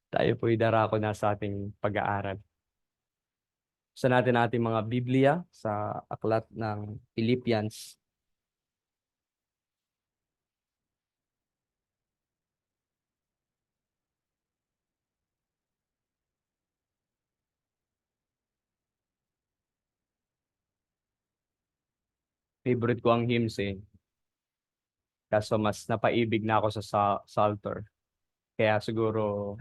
Tayo po'y darako na sa ating pag-aaral. Sa natin ating mga Biblia sa aklat ng Philippians. Favorite ko ang hymns eh. Kaso mas napaibig na ako sa Psalter. Kaya siguro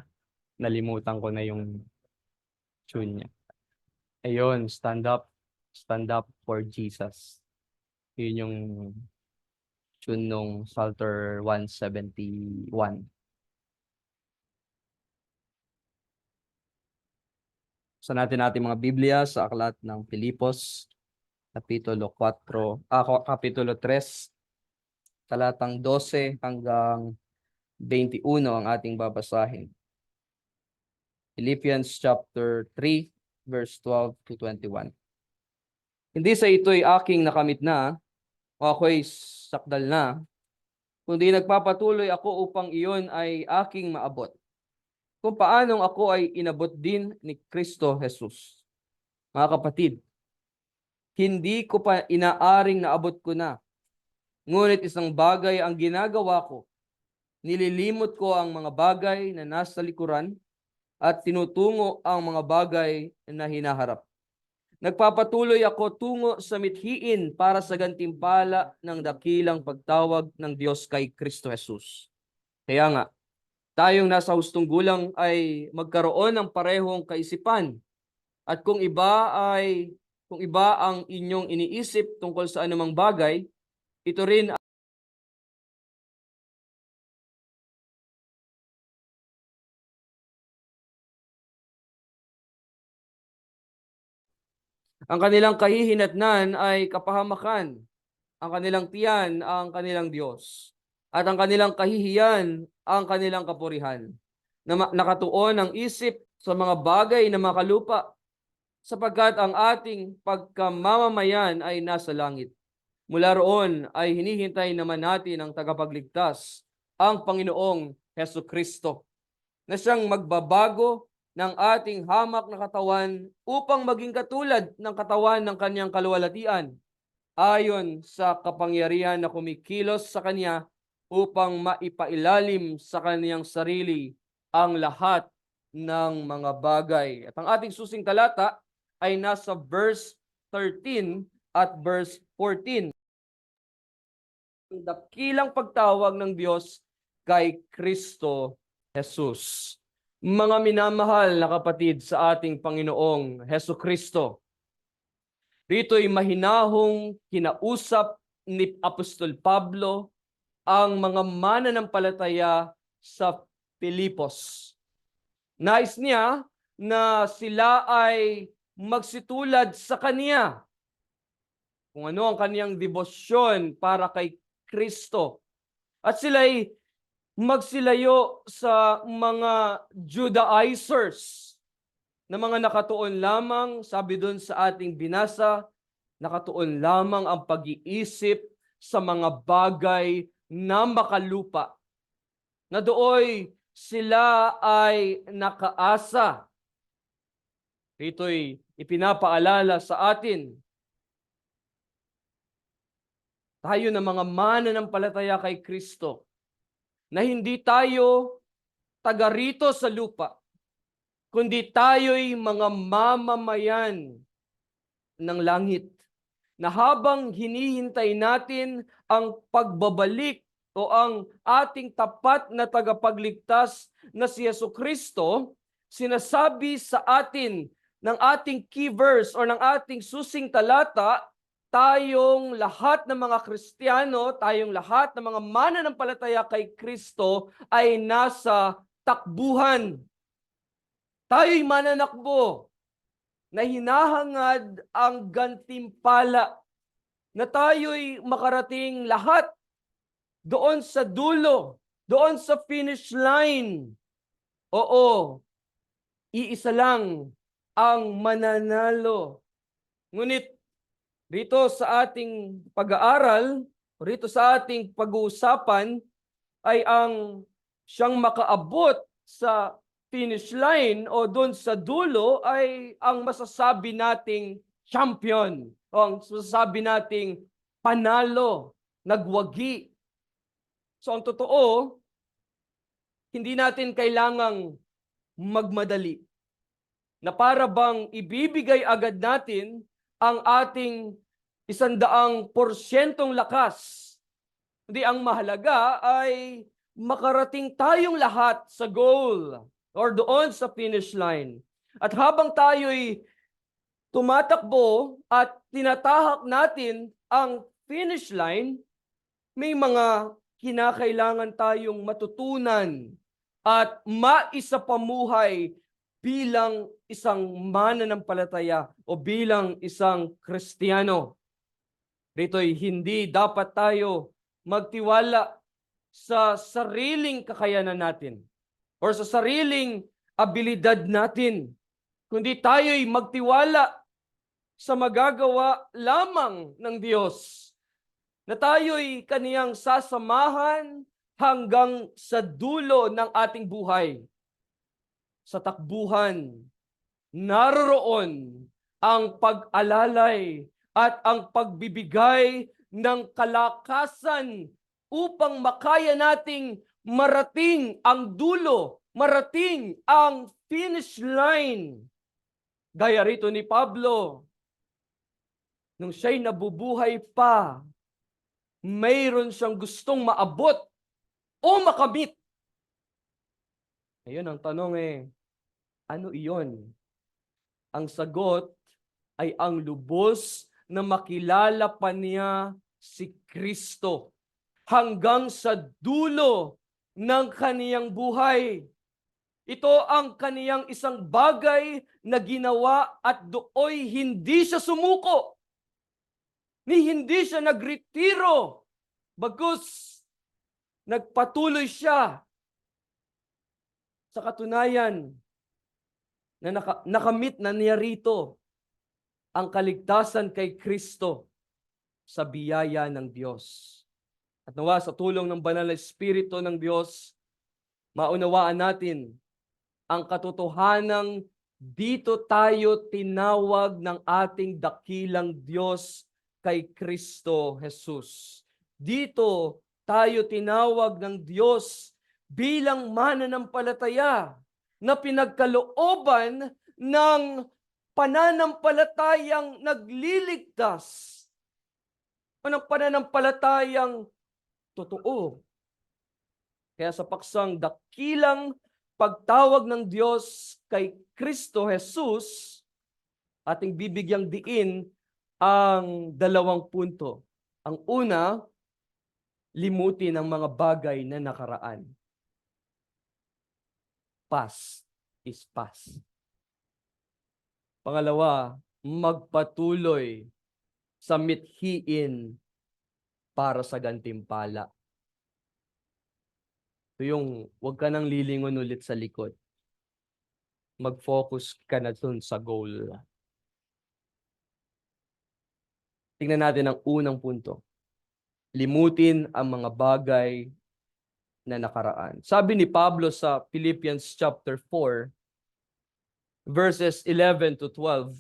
nalimutan ko na yung tune niya. Ayun, stand up for Jesus. Yun yung tune nung Psalter 171. Sa natin ating mga Biblia sa aklat ng Filipos, Kapitulo 3, talatang 12 hanggang 21 ang ating babasahin. Philippians chapter 3, verse 12 to 21. Hindi sa ito'y aking nakamit na, o ako'y sakdal na, kundi nagpapatuloy ako upang iyon ay aking maabot. Kung paanong ako ay inabot din ni Kristo Jesus. Mga kapatid, hindi ko pa inaaring naabot ko na. Ngunit isang bagay ang ginagawa ko. Nililimot ko ang mga bagay na nasa likuran at tinutungo ang mga bagay na hinaharap. Nagpapatuloy ako tungo sa mithiin para sa gantimpala ng dakilang pagtawag ng Diyos kay Kristo Jesus. Kaya nga, tayong nasa hustong gulang ay magkaroon ng parehong kaisipan. At kung iba ang inyong iniisip tungkol sa anumang bagay, ito rin ang kanilang kahihinatnan ay kapahamakan, ang kanilang tiyan ang kanilang Diyos, at ang kanilang kahihiyan ang kanilang kapurihan, na nakatuon ang isip sa mga bagay na makalupa, sapagkat ang ating pagkamamamayan ay nasa langit. Mula roon ay hinihintay naman natin ang tagapagligtas, ang Panginoong Heso Kristo, na siyang magbabago ng ating hamak na katawan upang maging katulad ng katawan ng kanyang kaluwalhatian, ayon sa kapangyarihan na kumikilos sa kanya upang maipailalim sa kanyang sarili ang lahat ng mga bagay. At ang ating susing talata ay nasa verse 13 at verse 14. Ang dakilang pagtawag ng Diyos kay Kristo Jesus. Mga minamahal na kapatid sa ating Panginoong Heso Kristo, rito'y mahinahong kinausap ni Apostol Pablo ang mga mananampalataya sa Filipos. Nais niya na sila ay magsitulad sa kanya kung ano ang kaniyang debosyon para kay Kristo. At sila'y magsilayo sa mga Judaizers na mga nakatuon lamang, sabi doon sa ating binasa, nakatuon lamang ang pag-iisip sa mga bagay na makalupa, na dooy sila ay nakaasa. Rito'y ipinapaalala sa atin, tayo na mga mananampalataya kay Kristo, na hindi tayo taga rito sa lupa, kundi tayo'y mga mamamayan ng langit, na habang hinihintay natin ang pagbabalik o ang ating tapat na tagapagligtas na si Jesucristo, sinasabi sa atin ng ating key verse o ng ating susing talata, tayong lahat ng mga Kristiyano, tayong lahat ng mga mananampalataya kay Kristo ay nasa takbuhan. Tayo'y mananakbo na hinahangad ang gantimpala, na tayo'y makarating lahat doon sa dulo, doon sa finish line. Oo, iisa lang ang mananalo. Ngunit rito sa ating pag-aaral, rito sa ating pag-uusapan, ay ang siyang makaabot sa finish line o doon sa dulo ay ang masasabi nating champion o ang masasabi nating panalo, nagwagi. So ang totoo, hindi natin kailangang magmadali na para bang ibibigay agad natin ang ating 100% lakas. Hindi, ang mahalaga ay makarating tayong lahat sa goal or doon sa finish line. At habang tayo'y tumatakbo at tinatahak natin ang finish line, may mga kinakailangan tayong matutunan at maisapamuhay bilang isang mananampalataya o bilang isang Kristiyano. Rito'y hindi dapat tayo magtiwala sa sariling kakayanan natin or sa sariling abilidad natin, kundi tayo'y magtiwala sa magagawa lamang ng Diyos, na tayo'y kaniyang sasamahan hanggang sa dulo ng ating buhay. Sa takbuhan, naroroon ang pag-alalay at ang pagbibigay ng kalakasan upang makaya nating marating ang dulo, marating ang finish line. Gaya rito ni Pablo, nung siya'y nabubuhay pa, mayroon siyang gustong maabot o makamit. Ngayon ang tanong ano iyon? Ang sagot ay ang lubos na makilala pa niya si Kristo hanggang sa dulo ng kaniyang buhay. Ito ang kaniyang isang bagay na ginawa at dooy hindi siya sumuko. Ni hindi siya nagretiro. Bagkus nagpatuloy siya. Sa katunayan na nakamit na niya rito ang kaligtasan kay Kristo sa biyaya ng Diyos. At nawa sa tulong ng banal na Espiritu ng Diyos, maunawaan natin ang katotohanang dito tayo tinawag ng ating dakilang Diyos kay Kristo Jesus. Dito tayo tinawag ng Diyos bilang mananampalataya na pinagkalooban ng pananampalatayang nagliligtas o ng pananampalatayang totoo. Kaya sa paksang dakilang pagtawag ng Diyos kay Kristo Jesus, ating bibigyang diin ang 2 punto. Ang una, limutin ang mga bagay na nakaraan. Past is past. Pangalawa, magpatuloy sa mithiin para sa gantimpala. Ito yung huwag ka nang lilingon ulit sa likod. Mag-focus ka na dun sa goal. Tingnan natin ang unang punto. Limutin ang mga bagay na nakaraan. Sabi ni Pablo sa Philippians chapter 4, verses 11 to 12,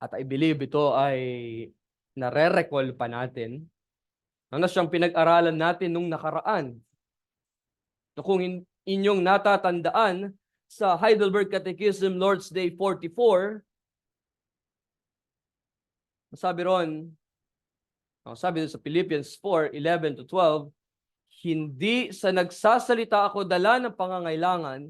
at I believe ito ay nare-recall pa natin, ano siyang pinag-aralan natin nung nakaraan. So kung inyong natatandaan, sa Heidelberg Catechism Lord's Day 44, sabi ron, sabi sa Philippians 4, 11 to 12, hindi sa nagsasalita ako dala ng pangangailangan,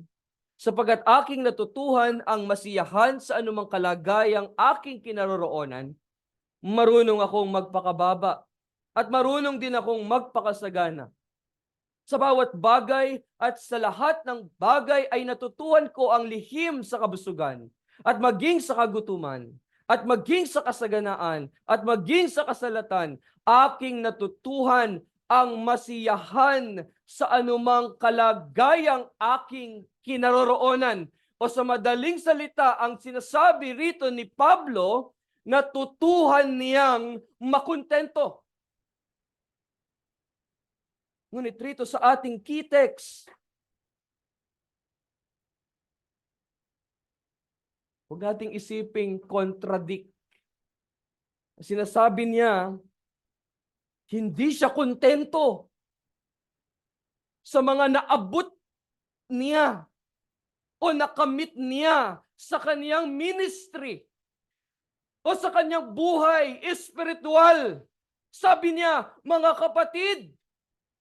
sapagkat aking natutuhan ang masiyahan sa anumang kalagayang aking kinaroroonan, marunong akong magpakababa at marunong din akong magpakasagana. Sa bawat bagay at sa lahat ng bagay ay natutuhan ko ang lihim sa kabusugan at maging sa kagutuman at maging sa kasaganaan at maging sa kasalatan, aking natutuhan ang masiyahan sa anumang kalagayang aking kinaroroonan. O sa madaling salita, ang sinasabi rito ni Pablo, natutuhan niyang makontento. Ngunit rito sa ating key text, Huwag nating isiping contradict. Sinasabi niya, hindi siya kontento sa mga naabot niya o nakamit niya sa kaniyang ministry o sa kanyang buhay espiritual. Sabi niya, mga kapatid,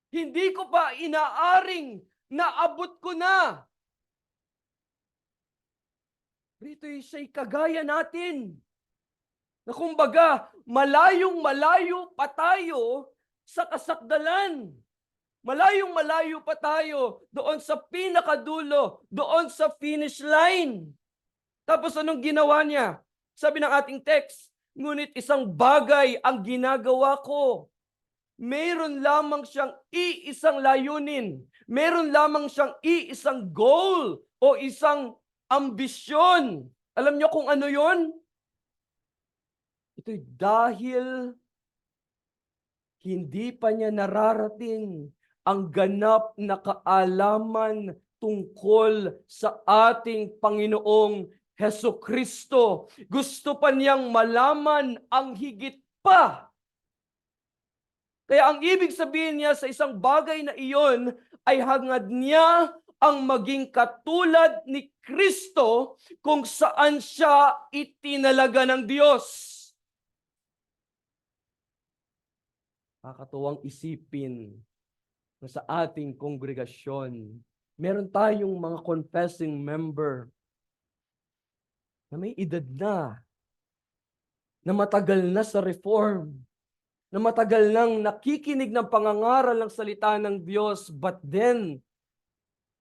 hindi ko pa inaaring naabot ko na. Rito siya'y kagaya natin. Na kumbaga, malayong-malayo pa tayo sa kasakdalan. Malayong-malayo pa tayo doon sa pinakadulo, doon sa finish line. Tapos anong ginawa niya? Sabi ng ating text, ngunit isang bagay ang ginagawa ko. Meron lamang siyang iisang layunin. Meron lamang siyang iisang goal o isang ambisyon. Alam niyo kung ano yon? Ito'y dahil hindi pa niya nararating ang ganap na kaalaman tungkol sa ating Panginoong Hesukristo. Gusto pa niyang malaman ang higit pa. Kaya ang ibig sabihin niya sa isang bagay na iyon ay hangad niya ang maging katulad ni Kristo kung saan siya itinalaga ng Diyos. Nakakatuwang isipin na sa ating kongregasyon, meron tayong mga confessing member na may edad na matagal na sa reform, na matagal nang nakikinig ng pangangaral ng salita ng Diyos, but then,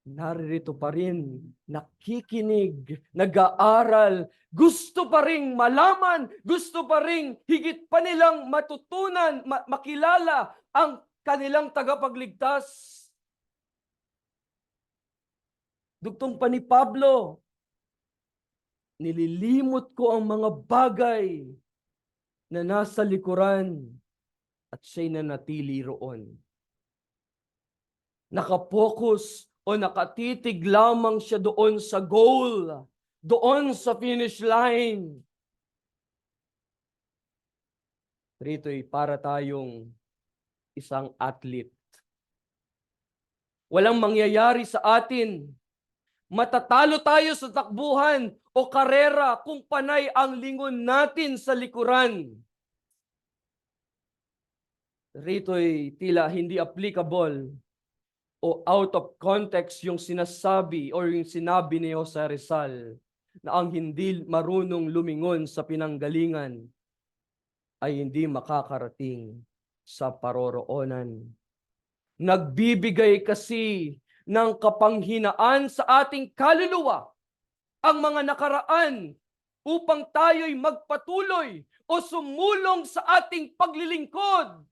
naririto pa rin, nakikinig, nag-aaral, gusto pa rin malaman, gusto pa rin higit pa nilang matutunan, makilala ang kanilang tagapagligtas. Dugtong pa ni Pablo, nililimot ko ang mga bagay na nasa likuran at siya'y nanatili roon. Nakapokus o nakatitig lamang siya doon sa goal, doon sa finish line. Rito'y para tayong isang athlete. Walang mangyayari sa atin. Matatalo tayo sa takbuhan o karera kung panay ang lingon natin sa likuran. Rito'y tila hindi applicable o out of context yung sinasabi or yung sinabi ni Jose Rizal na ang hindi marunong lumingon sa pinanggalingan ay hindi makakarating sa paroroonan. Nagbibigay kasi ng kapanghinaan sa ating kaluluwa ang mga nakaraan upang tayo'y magpatuloy o sumulong sa ating paglilingkod.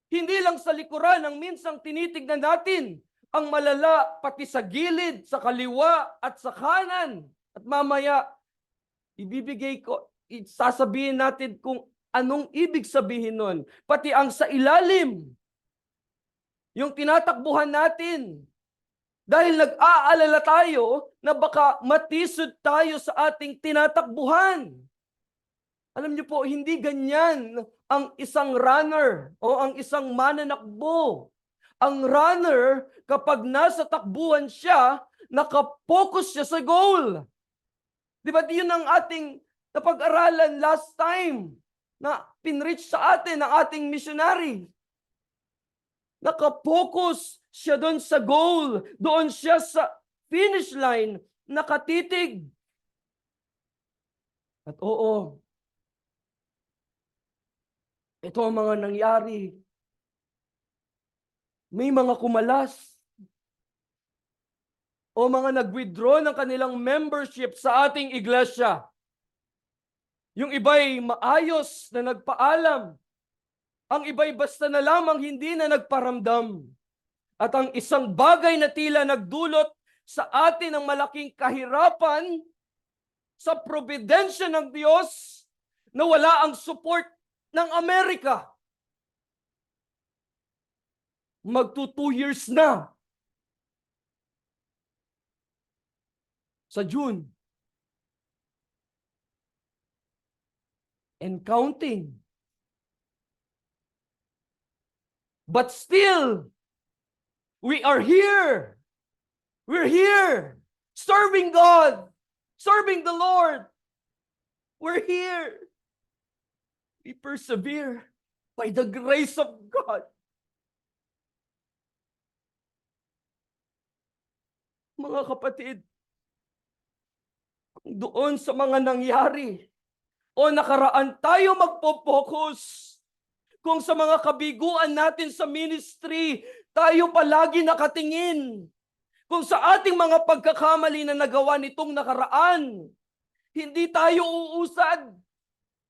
Hindi lang sa likuran ang minsang tinitignan natin ang malala pati sa gilid, sa kaliwa at sa kanan. At mamaya, sasabihin natin kung anong ibig sabihin nun. Pati ang sa ilalim, yung tinatakbuhan natin. Dahil nag-aalala tayo na baka matisod tayo sa ating tinatakbuhan. Alam niyo po, hindi ganyan ang isang runner o ang isang mananakbo. Ang runner, kapag nasa takbuhan siya, nakapokus siya sa goal. Di ba yun ang ating napag-aralan last time na pinreach sa atin ng ating missionary? Nakapokus siya doon sa goal, doon siya sa finish line, nakatitig. At oo, ito ang mga nangyari. May mga kumalas o mga nag-withdraw ng kanilang membership sa ating iglesia. Yung iba'y maayos na nagpaalam. Ang iba'y basta na lamang hindi na nagparamdam. At ang isang bagay na tila nagdulot sa atin ng malaking kahirapan sa providensya ng Diyos na wala ang support ng Amerika. Magto 2 years na. Sa June. and counting. But still, we are here. We're here, serving God, serving the Lord. We're here. We persevere by the grace of God. Mga kapatid, doon sa mga nangyari o nakaraan tayo magpo-focus. Kung sa mga kabiguan natin sa ministry, tayo palagi nakatingin. Kung sa ating mga pagkakamali na nagawa nitong nakaraan, hindi tayo uusad.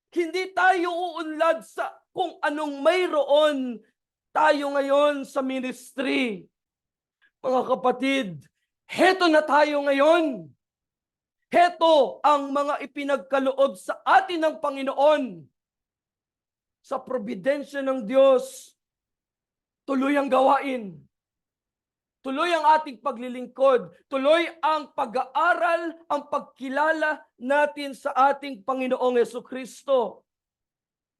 Hindi tayo uunlad sa kung anong mayroon tayo ngayon sa ministry. Mga kapatid, heto na tayo ngayon. Heto ang mga ipinagkaloob sa atin ng Panginoon. Sa probidensya ng Diyos, tuloy ang gawain. Tuloy ang ating paglilingkod. Tuloy ang pag-aaral, ang pagkilala natin sa ating Panginoong Jesucristo.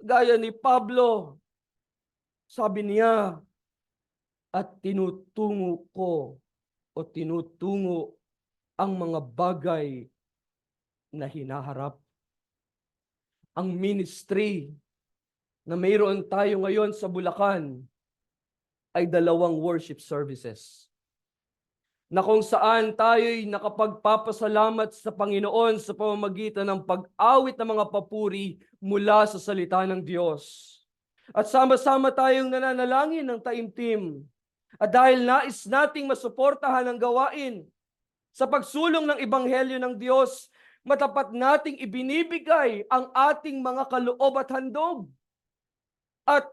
Gaya ni Pablo, sabi niya, at tinutungo ko o tinutungo ang mga bagay na hinaharap. Ang ministry na mayroon tayo ngayon sa Bulacan ay 2 worship services na kung saan tayo'y nakapagpapasalamat sa Panginoon sa pamamagitan ng pag-awit ng mga papuri mula sa salita ng Diyos. At sama-sama tayong nananalangin ng taimtim. At dahil nais nating masuportahan ang gawain sa pagsulong ng Ebanghelyo ng Diyos, matapat nating ibinibigay ang ating mga kaloob at handog. At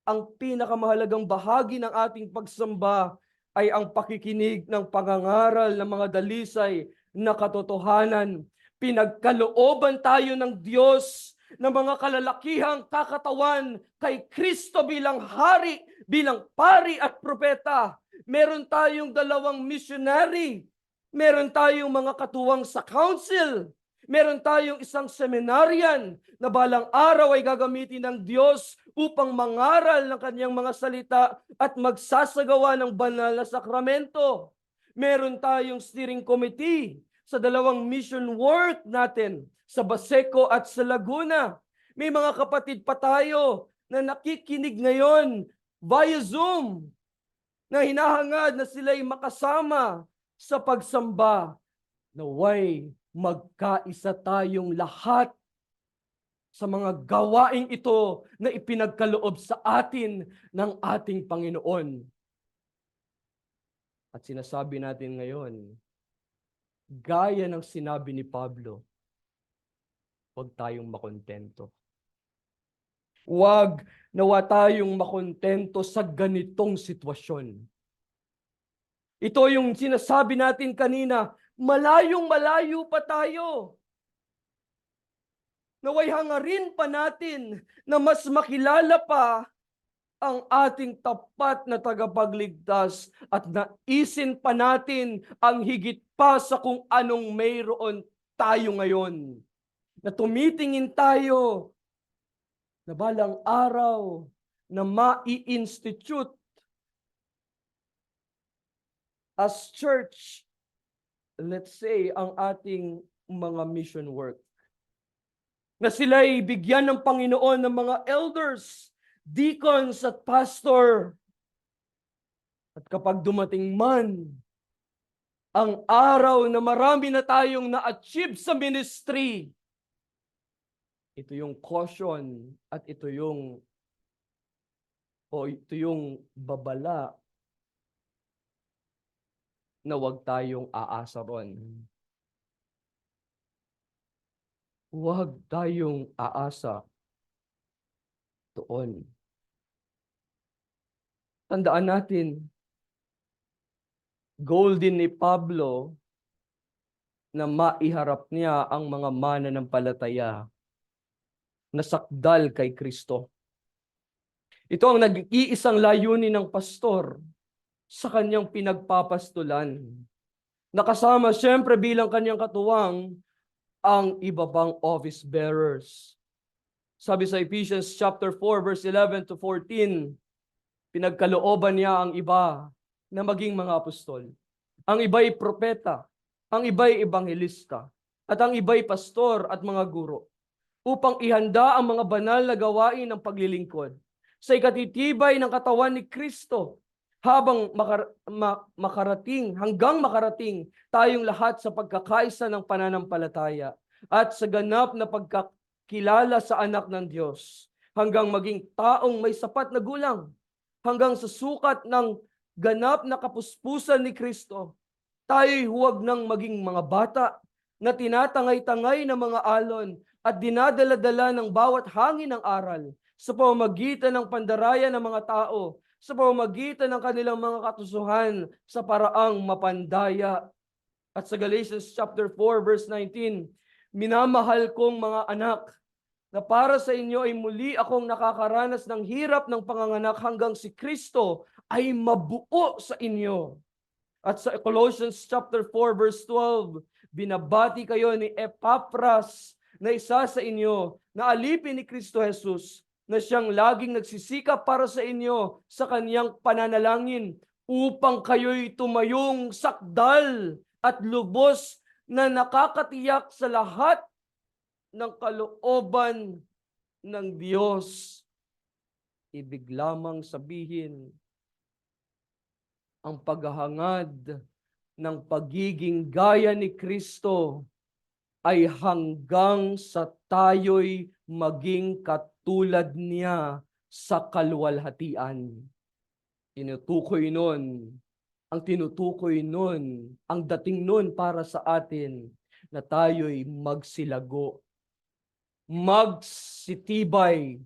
ang pinakamahalagang bahagi ng ating pagsamba ay ang pakikinig ng pangangaral ng mga dalisay na katotohanan. Pinagkalooban tayo ng Diyos ng mga kalalakihang kakatawan kay Kristo bilang hari, bilang pari at propeta. Meron tayong 2 missionary. Meron tayong mga katuwang sa council. Meron tayong isang seminaryan na balang araw ay gagamitin ng Diyos upang mangaral ng kanyang mga salita at magsasagawa ng banal na sakramento. Meron tayong steering committee sa 2 mission work natin sa Baseco at sa Laguna. May mga kapatid pa tayo na nakikinig ngayon via Zoom na hinahangad na sila'y makasama sa pagsamba. Naway magkaisa tayong lahat sa mga gawaing ito na ipinagkaloob sa atin ng ating Panginoon. At sinasabi natin ngayon, gaya ng sinabi ni Pablo, huwag tayong makontento. Huwag nawa tayong makontento sa ganitong sitwasyon. Ito yung sinasabi natin kanina, malayong-malayo pa tayo. Naway hangarin pa natin na mas makilala pa ang ating tapat na tagapagligtas at naisin pa natin ang higit pa sa kung anong mayroon tayo ngayon. Na tumitingin tayo na balang araw na mai-institute as church, let's say, ang ating mga mission work. Na sila'y bigyan ng Panginoon ng mga elders, deacons at pastor. At kapag dumating man ang araw na marami na tayong na-achieve sa ministry, ito yung caution at ito yung babala na huwag tayong aasa ron. Huwag tayong aasa doon. Tandaan natin, goal din ni Pablo na maiharap niya ang mga mananampalataya na sakdal kay Kristo. Ito ang nag-iisang layunin ng pastor sa kanyang pinagpapastulan. Nakasama siyempre bilang kanyang katuwang ang iba pang office bearers. Sabi sa Ephesians chapter 4 verse 11 to 14, pinagkalooban niya ang iba na maging mga apostol. Ang iba'y propeta, ang iba'y ebanghelista, at ang iba'y pastor at mga guro, upang ihanda ang mga banal na gawain ng paglilingkod sa ikatitibay ng katawan ni Kristo habang hanggang makarating tayong lahat sa pagkakaisa ng pananampalataya at sa ganap na pagkakilala sa anak ng Diyos, hanggang maging taong may sapat na gulang, hanggang sa sukat ng ganap na kapuspusan ni Kristo. Tayo'y huwag nang maging mga bata na tinatangay-tangay ng mga alon at dinadala-dala ng bawat hangin ng aral sa pamamagitan ng pandaraya ng mga tao, sa pamamagitan ng kanilang mga katusuhan sa paraang mapandaya. At sa Galatians chapter 4 verse 19, minamahal kong mga anak, na para sa inyo ay muli akong nakakaranas ng hirap ng panganganak hanggang si Kristo ay mabuo sa inyo. At sa Colossians chapter 4 verse 12, binabati kayo ni Epaphras na isa sa inyo na alipin ni Kristo Jesus, na siyang laging nagsisikap para sa inyo sa kaniyang pananalangin upang kayo'y tumayong sakdal at lubos na nakakatiyak sa lahat ng kalooban ng Diyos. Ibig lamang sabihin, ang paghahangad ng pagiging gaya ni Kristo ay hanggang sa tayo'y maging katulad niya sa kaluwalhatian. Tinutukoy nun, ang dating nun para sa atin na tayo'y magsilago, magsitibay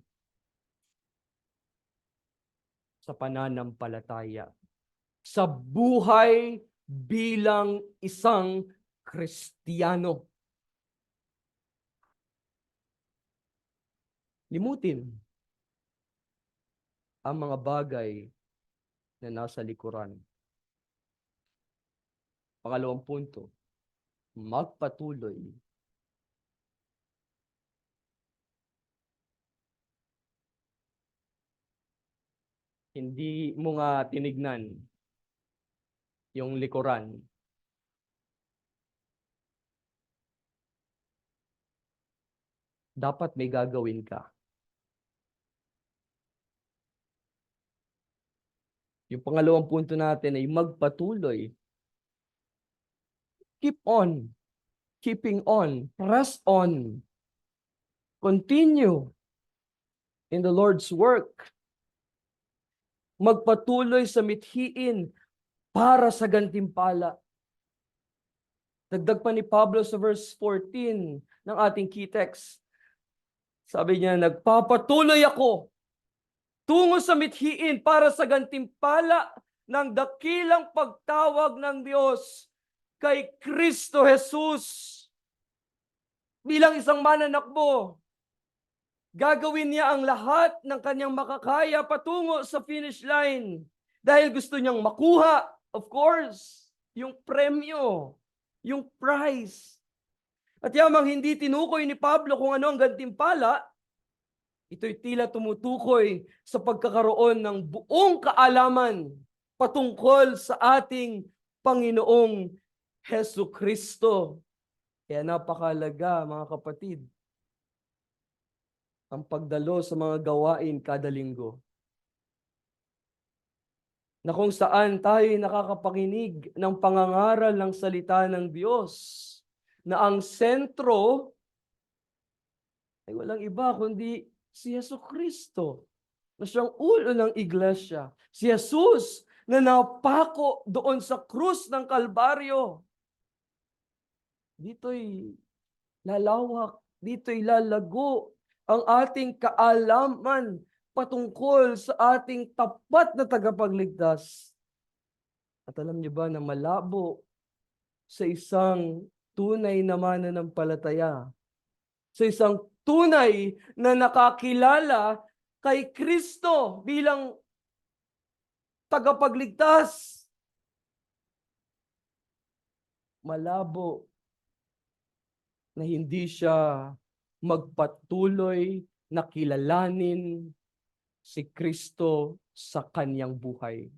sa pananampalataya, sa buhay bilang isang Kristiyano. Limutin ang mga bagay na nasa likuran. Pangalawang punto, magpatuloy. Hindi mo nga tinignan yung likuran. Dapat may gagawin ka. Yung pangalawang punto natin ay magpatuloy. Keep on. Keeping on. Press on. Continue in the Lord's work. Magpatuloy sa mithiin para sa gantimpala. Dagdag pa ni Pablo sa verse 14 ng ating key text. Sabi niya, nagpapatuloy ako tungo sa mithiin para sa gantimpala ng dakilang pagtawag ng Diyos kay Kristo Jesus. Bilang isang mananakbo, gagawin niya ang lahat ng kanyang makakaya patungo sa finish line dahil gusto niyang makuha, of course, yung premyo, yung prize. At yamang hindi tinukoy ni Pablo kung ano ang gantimpala, ito'y tila tumutukoy sa pagkakaroon ng buong kaalaman patungkol sa ating Panginoong Hesu Kristo. Kaya napakalaga, mga kapatid, ang pagdalo sa mga gawain kada linggo, na kung saan tayo nakakapakinig ng pangangaral ng salita ng Diyos, na ang sentro ay walang iba kundi si Yesu Kristo, na siyang ulo ng iglesia. Si Jesus na napako doon sa krus ng Kalbaryo. Dito'y lalawak, dito'y lalago ang ating kaalaman patungkol sa ating tapat na tagapagligtas. At alam niyo ba na malabo sa isang tunay na mananampalataya, sa isang tunay na nakakilala kay Kristo bilang tagapagligtas, malabo na hindi siya magpatuloy na kilalanin si Kristo sa kanyang buhay.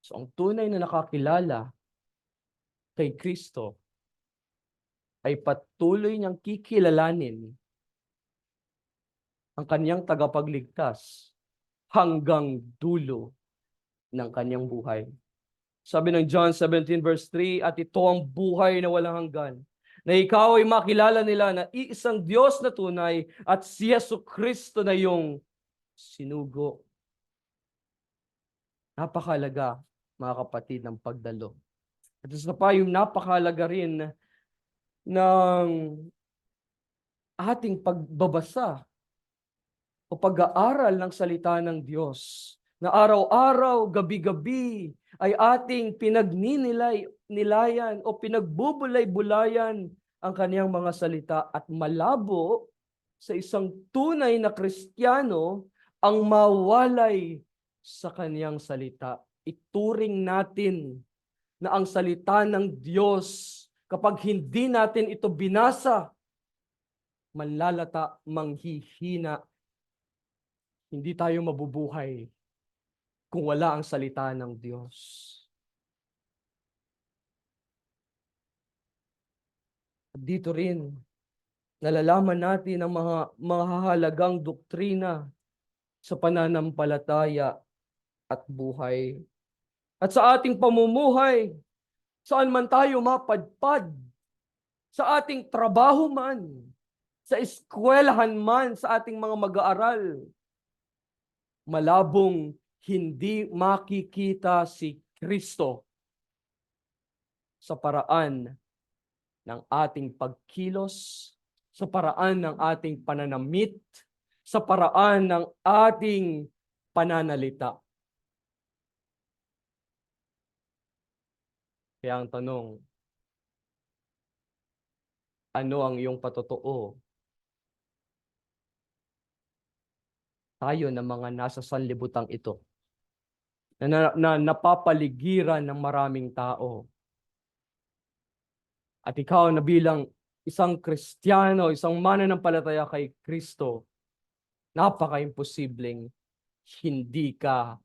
So ang tunay na nakakilala kay Kristo ay patuloy niyang kikilalanin ang kanyang tagapagligtas hanggang dulo ng kanyang buhay. Sabi ng John 17 verse 3, at ito ang buhay na walang hanggan, na ikaw ay makilala nila na iisang Diyos na tunay at si Jesucristo na iyong sinugo. Napakahalaga, mga kapatid, ng pagdalo. At isa pa, yung napakahalaga rin ng ating pagbabasa o pag-aaral ng salita ng Diyos, na araw-araw, gabi-gabi ay ating nilayan o pinagbubulay-bulayan ang kaniyang mga salita, at malabo sa isang tunay na Kristiyano ang mawalay sa kaniyang salita. Ituring natin na ang salita ng Diyos, kapag hindi natin ito binasa, manlalata, manghihina. Hindi tayo mabubuhay kung wala ang salita ng Diyos. Dito rin, nalalaman natin ang mga mahahalagang doktrina sa pananampalataya at buhay. At sa ating pamumuhay, saan man tayo mapadpad, sa ating trabaho man, sa eskwelahan man, sa ating mga mag-aaral, malabong hindi makikita si Kristo sa paraan ng ating pagkilos, sa paraan ng ating pananamit, sa paraan ng ating pananalita. Kaya ang tanong, ano ang iyong patotoo? Tayo na mga nasa sanlibutang ito, na napapaligiran ng maraming tao. At ikaw na bilang isang Kristiyano, isang mananampalataya kay Kristo, napaka-imposibleng hindi ka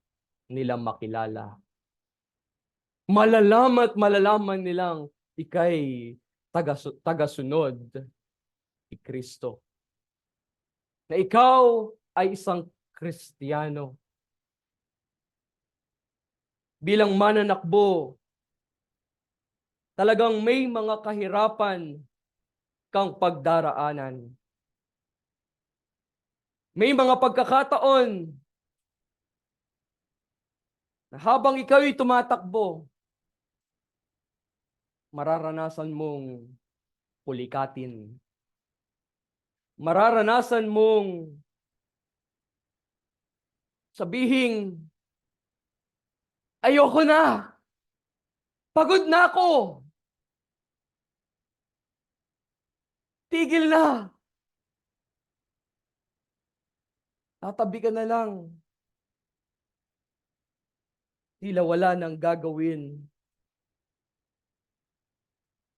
nila makilala. Malalaman nilang ikay tagasunod ni Kristo. Na ikaw ay isang Kristiyano. Bilang mananakbo, talagang may mga kahirapan kang pagdaraanan. May mga pagkakataon na habang ikaw ay tumatakbo, mararanasan mong pulikatin. Mararanasan mong sabihing, ayoko na. Pagod na ako. Tigil na. Tatabi ka na lang. Tila wala nang gagawin.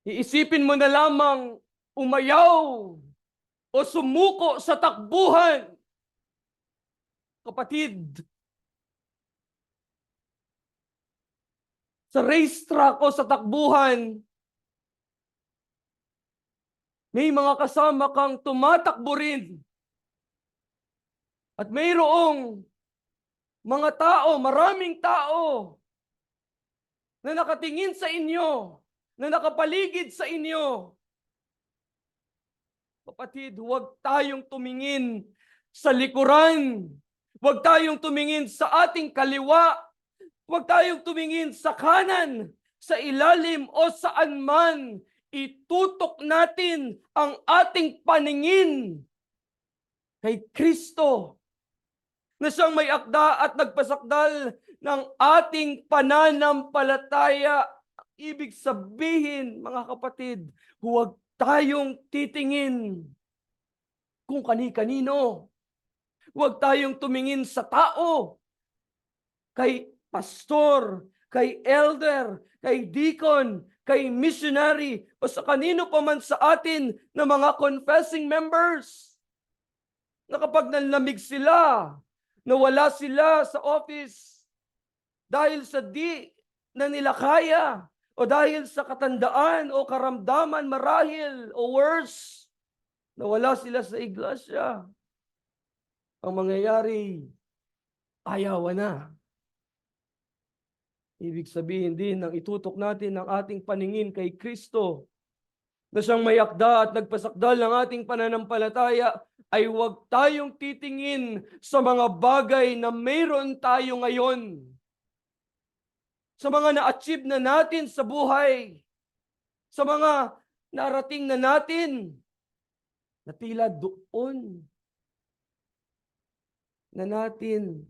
Iisipin mo na lamang umayaw o sumuko sa takbuhan. Kapatid, sa racetrack o sa takbuhan, may mga kasama kang tumatakbo rin. At mayroong mga tao, maraming tao, na nakatingin sa inyo, na nakapaligid sa inyo. Kapatid, huwag tayong tumingin sa likuran. Huwag tayong tumingin sa ating kaliwa. Huwag tayong tumingin sa kanan, sa ilalim o saan man. Itutok natin ang ating paningin kay Kristo, na siyang may akda at nagpasakdal ng ating pananampalataya. Ibig sabihin, mga kapatid, huwag tayong titingin kung kani-kanino. Huwag tayong tumingin sa tao, kay pastor, kay elder, kay deacon, kay missionary, o sa kanino pa man sa atin na mga confessing members. Na kapag nanlamig sila, nawala sila sa office dahil sa di na nila kaya, o dahil sa katandaan o karamdaman marahil, o worse, nawala sila sa iglesia, ang mangyayari, ayawan na. Ibig sabihin din ng itutok natin ang ating paningin kay Kristo, na siyang may akda at nagpasakdal ng ating pananampalataya, ay huwag tayong titingin sa mga bagay na mayroon tayo ngayon, sa mga na-achieve na natin sa buhay, sa mga narating na natin, na tila doon na natin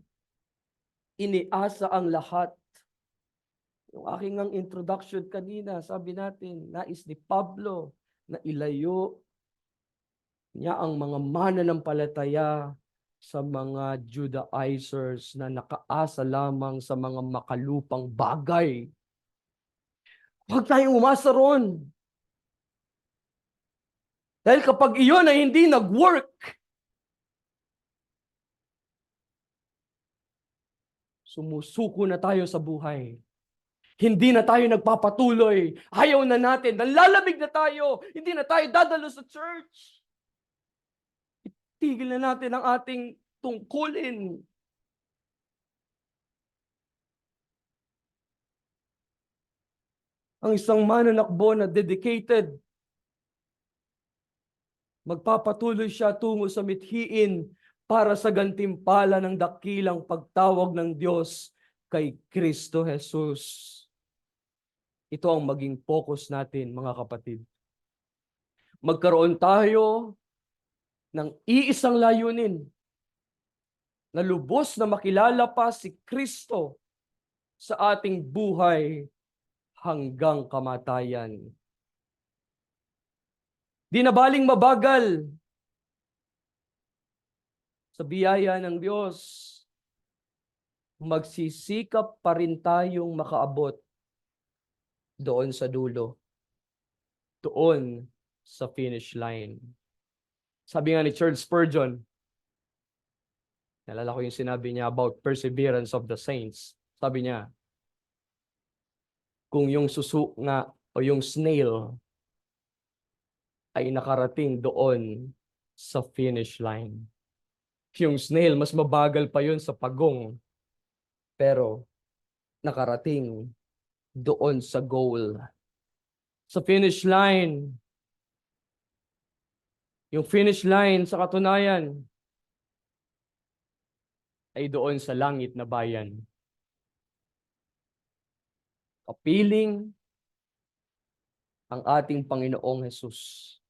iniasa ang lahat. Yung aking ang introduction kanina, sabi natin, nais ni Pablo na ilayo niya ang mga mananampalataya sa mga Judaizers na nakaasa lamang sa mga makalupang bagay. Huwag tayong umasa ron. Dahil kapag iyon ay hindi nag-work, sumusuko na tayo sa buhay. Hindi na tayo nagpapatuloy. Ayaw na natin. Nalalamig na tayo. Hindi na tayo dadalo sa church. Itigil na natin ang ating tungkulin. Ang isang mananakbo na dedicated, magpapatuloy siya tungo sa mithiin para sa gantimpala ng dakilang pagtawag ng Diyos kay Kristo Jesus. Ito ang maging focus natin, mga kapatid. Magkaroon tayo ng iisang layunin, na lubos na makilala pa si Kristo sa ating buhay hanggang kamatayan. Di na baling mabagal sa biyaya ng Diyos. Magsisikap pa rin tayong makaabot doon sa dulo. Doon sa finish line. Sabi nga ni Charles Spurgeon, nalala ko yung sinabi niya about perseverance of the saints. Sabi niya, kung yung suso nga o yung snail ay nakarating doon sa finish line. Yung snail, mas mabagal pa yun sa pagong. Pero nakarating doon sa goal. Sa finish line. Yung finish line sa katunayan ay doon sa langit na bayan. Kapiling ang ating Panginoong Hesus.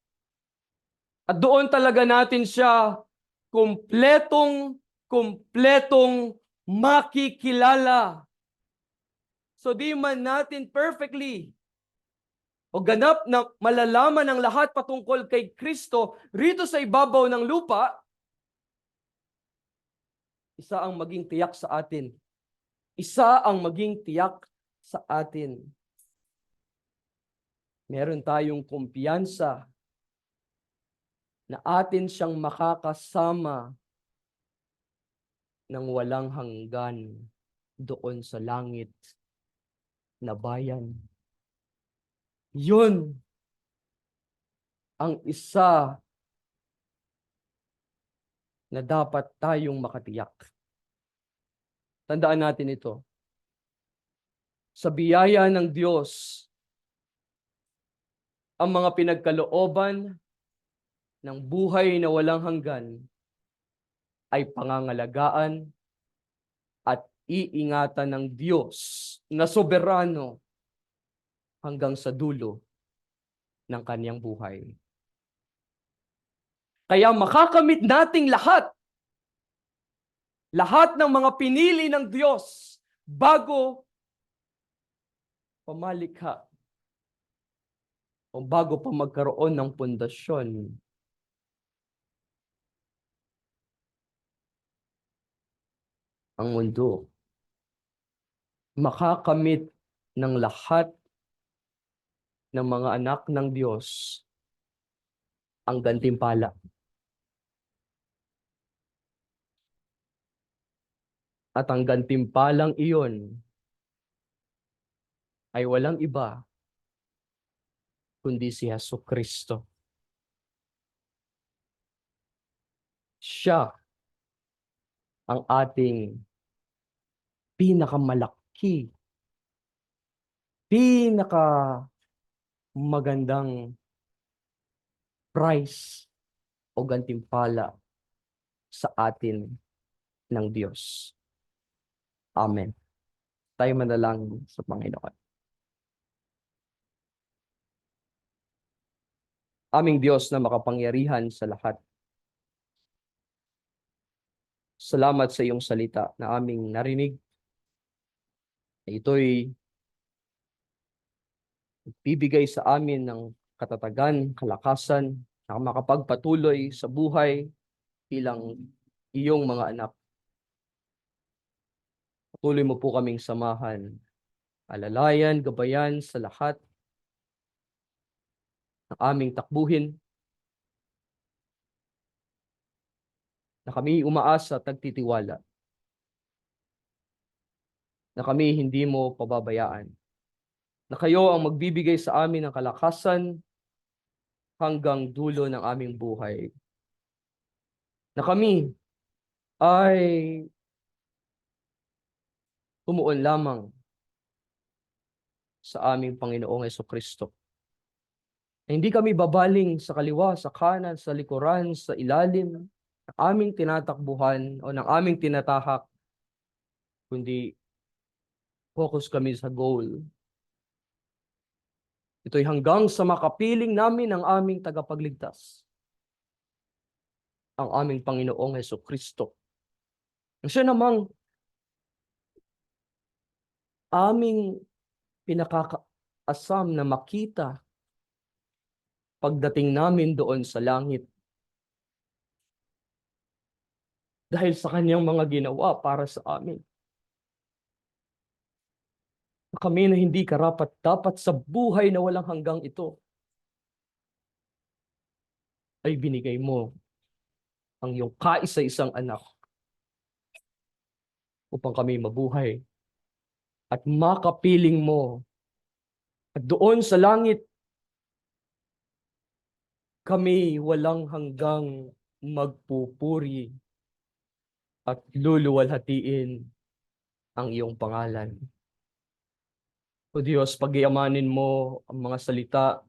At doon talaga natin siya kumpletong makikilala. So di man natin perfectly o ganap na malalaman ang lahat patungkol kay Kristo rito sa ibabaw ng lupa, isa ang maging tiyak sa atin. Isa ang maging tiyak sa atin. Meron tayong kumpiyansa na atin siyang makakasama ng walang hanggan doon sa langit na bayan. Yun ang isa na dapat tayong makatiyak. Tandaan natin ito. Sa biyaya ng Diyos, ang mga pinagkalooban ng buhay na walang hanggan ay pangangalagaan at iingatan ng Diyos na soberano hanggang sa dulo ng kanyang buhay. Kaya makakamit nating lahat ng mga pinili ng Diyos bago pamalikha o bago pa magkaroon ng pundasyon. Ang mundo, makakamit ng lahat ng mga anak ng Diyos ang gantimpala. At ang gantimpalang iyon ay walang iba kundi si Jesucristo. Siya ang ating pinakamalaki, pinaka magandang price o gantimpala sa atin ng Diyos. Amen. Tayo manalangin sa Panginoon. Aming Diyos na makapangyarihan sa lahat. Salamat sa iyong salita na aming narinig. Ito'y bibigay sa amin ng katatagan, kalakasan, na makapagpatuloy sa buhay bilang iyong mga anak. Patuloy mo po kaming samahan, alalayan, gabayan sa lahat ng aming takbuhin, na kami umaasa at nagtitiwala, na kami hindi mo pababayaan, na kayo ang magbibigay sa amin ng kalakasan hanggang dulo ng aming buhay, na kami ay tumuon lamang sa aming Panginoong Jesucristo. Hindi kami babaling sa kaliwa, sa kanan, sa likuran, sa ilalim ng aming tinatakbuhan o ng aming tinatahak, kundi focus kami sa goal. Ito'y hanggang sa makapiling namin ang aming tagapagligtas, ang aming Panginoong Jesucristo. Siya namang aming pinakaasam na makita pagdating namin doon sa langit. Dahil sa kanyang mga ginawa para sa amin. Kami na hindi karapat-dapat sa buhay na walang hanggang ito, ay binigay mo ang iyong kaisa-isang anak upang kami mabuhay at makapiling mo. At doon sa langit, kami walang hanggang magpupuri at luluwalhatiin ang iyong pangalan. O Diyos, pagyamanin mo ang mga salita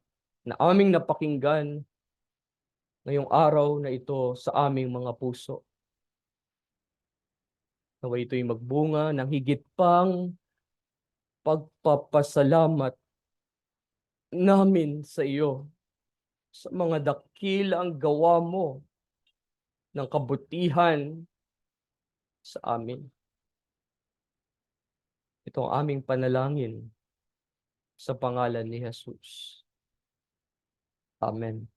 na aming napakinggan ngayong araw na ito sa aming mga puso. Naway ito'y magbunga ng higit pang pagpapasalamat namin sa iyo sa mga dakilang gawa mo ng kabutihan sa amin. Ito ang aming panalangin sa pangalan ni Jesus. Amen.